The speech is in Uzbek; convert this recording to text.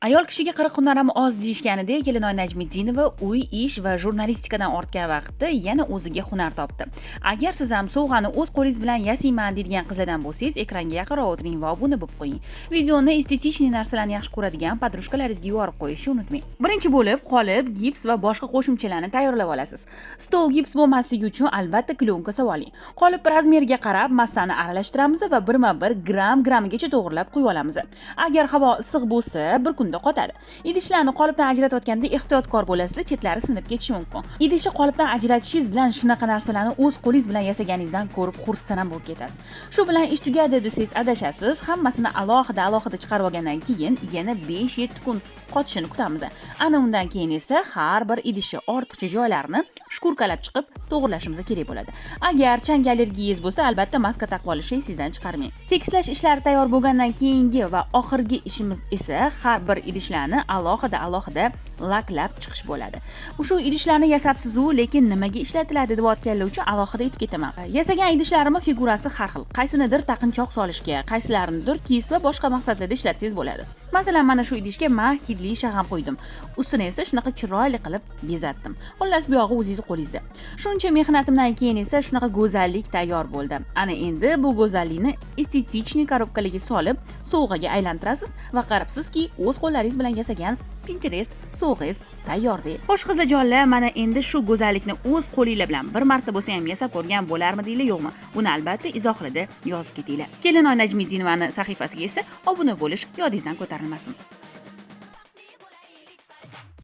Ayol kishiga 40 hunarami oz deyishganidek, Kelinoy Najmiddinova uy, ish va jurnalistikadan ortgan vaqtda yana o'ziga hunar topdi. Agar siz ham sovg'ani o'z qo'lingiz bilan yasayman deydigan qizlardan bo'lsangiz, ekranga yaqinroq o'tiring va obuna bo'lib qo'ying. Videoni estetik narsalarni yaxshi ko'radigan podrashkalaringizga yuborib qo'yishni unutmang. Birinchi bo'lib, qolip, gips va boshqa qo'shimchalarni tayyorlab olasiz. Stol gips bo'lmasligi uchun albatta klonka sovoling. Qolip razmeriga qarab massani aralashtiramiz va birma-bir gramigacha to'g'rilab qo'yib olamiz. Agar havo issiq bo'lsa, bir kunda qotadi. Idishlarni qolipdan ajratayotganda ehtiyotkor bo'lasizlar, chetlari sinib ketishi mumkin. Idishni qolipdan ajratishingiz bilan shunaqa narsalarni o'z qo'lingiz bilan yasaganingizdan ko'rib xursand bo'lib ketasiz. Shu bilan ish tugadi desangiz adashasiz. Hammasini alohida chiqarib olgandan keyin yana 5-7 kun qotishini kutamiz. Ana undan keyin esa har bir idishni ortiqcha joylarini shkurkalab chiqib to'g'rilashimiz kerak bo'ladi. Agar chang allergiyangiz bo'lsa, albatta maska taqib olishni sizdan chiqarmang. Tekislash ishlari tayyor bo'lgandan keyingi va oxirgi ishimiz esa har bir idishlarni alohida laklab chiqish bo'ladi. Shu idishlarni yasabsiz-u, lekin nimaga ishlatiladi deb aytganlar uchun alohida aytib ketaman. Yasagan idishlarimni figurasi har xil. Qaysinidir taqinchoq solishga, qaysilaridir kis va boshqa maqsadlarda ishlatsangiz bo'ladi. Masalan, mana shu idishga men hidli shag'am qo'ydim. Ustini esa shunaqa chiroyli qilib bezatdim. Xullas, bu yog'i o'zingiz qo'lingizda. Shuncha mehnatimdan keyin esa shunaqa go'zallik tayyor bo'ldi. Ana endi bu go'zallikni estetik korobkalarga solib, sovg'aga aylantirasiz va qarabsizki, o'z qo'llaringiz bilan yasagan Pinterest sovg'angiz tayyor deydi. Xo'sh qizlarjonlar, mana endi shu go'zallikni o'z qo'linglar bilan bir marta bo'lsa ham yasab ko'rgan bo'larmidinglar, yo'qmi? Buni albatta izohlarda yozib ketinglar. Kelinoy Najmiddinovani sahifasiga esa obuna bo'lish yodingizdan ko'tarilmasin.